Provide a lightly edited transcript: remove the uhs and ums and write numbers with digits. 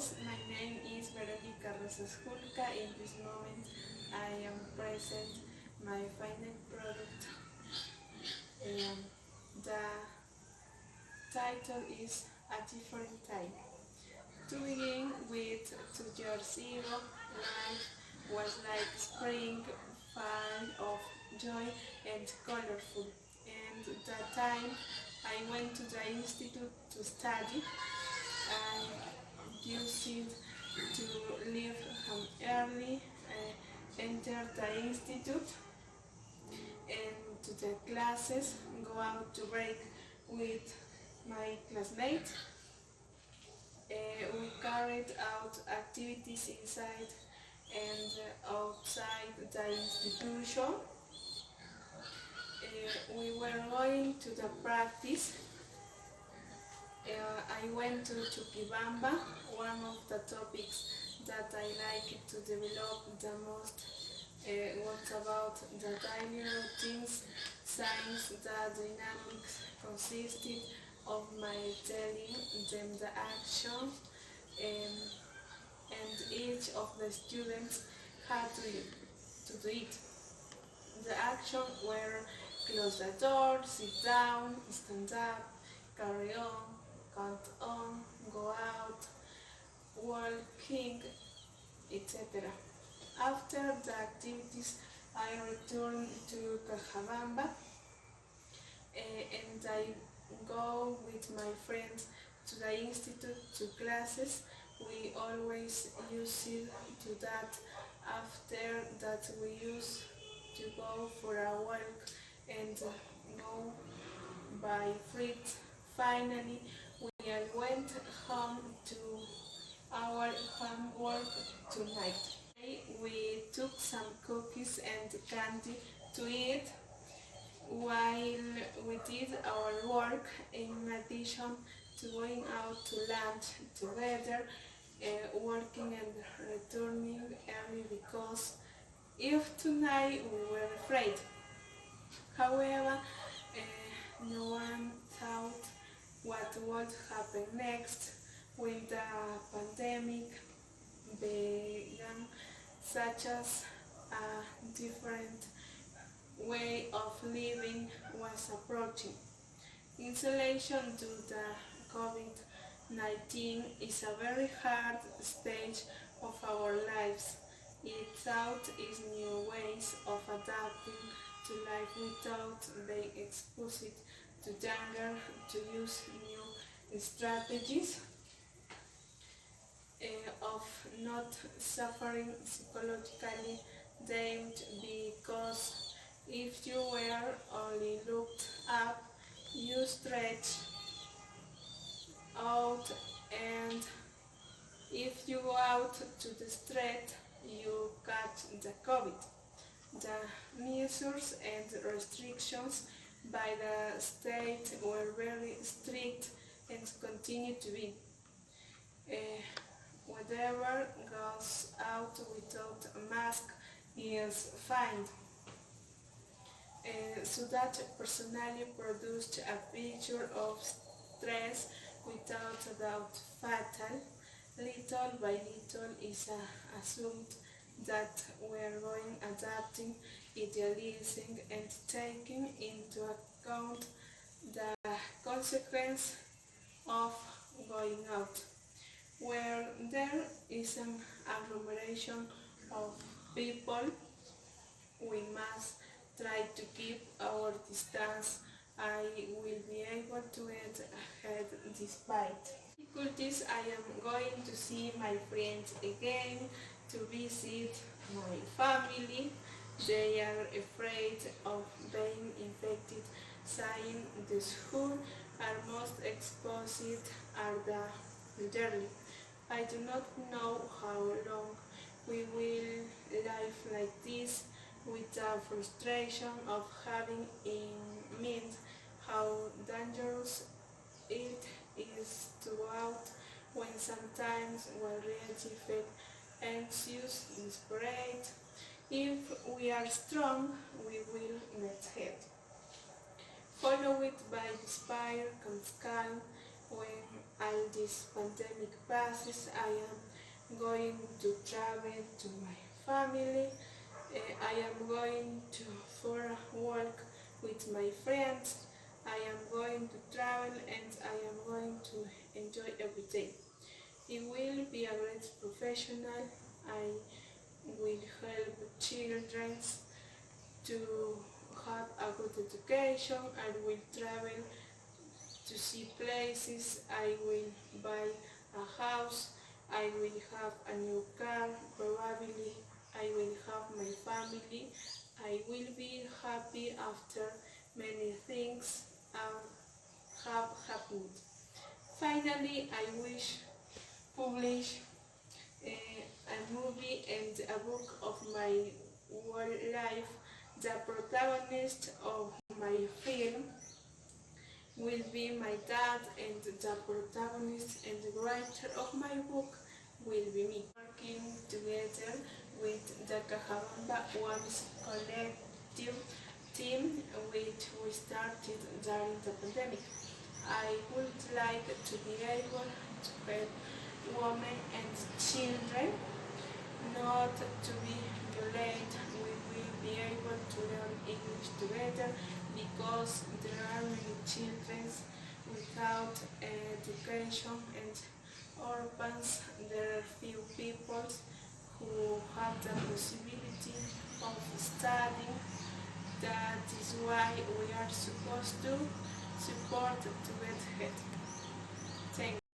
My name is Veronica Rosas Julca. In this moment I am present my final product. The title is A Different Time. To begin with 2 years ago, life was like spring, full of joy and colorful. And that time I went to the institute to study. I used to leave home early, enter the institute and to the classes, go out to break with my classmates. We carried out activities inside and outside the institution. We were going to the practice. I went to Chuquibamba. One of the topics that I like to develop the most was about the daily routines, signs, the dynamics consisted of my telling them the action, and each of the students had to do it. The action were close the door, sit down, stand up, carry on, count on, go out, walking, etc. After the activities, I returned to Cajabamba and I go with my friends to the institute to classes. We always use it to that. After that we used to go for a walk and go by fruit. Finally, we all went home to our homework tonight. We took some cookies and candy to eat while we did our work, in addition to going out to lunch together, working and returning early because if tonight we were afraid. However, no one thought what would happen next when the pandemic began, such as a different way of living was approaching. Isolation due to COVID-19 is a very hard stage of our lives. It taught us new ways of adapting to life without being exposed to danger, to use new strategies of not suffering psychologically damaged, because if you were only looked up, you stretch out, and if you go out to the street, you catch the COVID. The measures and restrictions by the state were very strict and continue to be. Whatever goes out without a mask is fined. So that personally produced a picture of stress without a doubt fatal. Little by little is assumed that we are going adapting, idealizing and taking into account the consequence of going out. Where there is an agglomeration of people, we must try to keep our distance. I will be able to get ahead despite difficulties. I am going to see my friends again, to visit my family. They are afraid of being infected, saying those who are most exposed are the elderly. I do not know how long we will live like this, with the frustration of having in mind how dangerous it is to go out when sometimes we really feel anxious, desperate. If we are strong, we will get ahead. Followed by despair comes calm when all this pandemic passes, I am going to travel to my family. I am going to for a walk with my friends. I am going to travel and I am going to enjoy every day. It will be a great professional. I will help children to have a good education. I will travel to see places. I will buy a house. I will have a new car. Probably I will have my family. I will be happy after many things have happened. Finally, I wish publish a movie and a book of my whole life. The protagonist of my film will be my dad, and the protagonist and the writer of my book will be me. Working together with the Cajabamba Ones collective team which we started during the pandemic. I would like to be able to help women and children not to be violent. We will be able to learn English together because there are many children without education and orphans. There are few people who have the possibility of studying. That is why we are supposed to support to get help.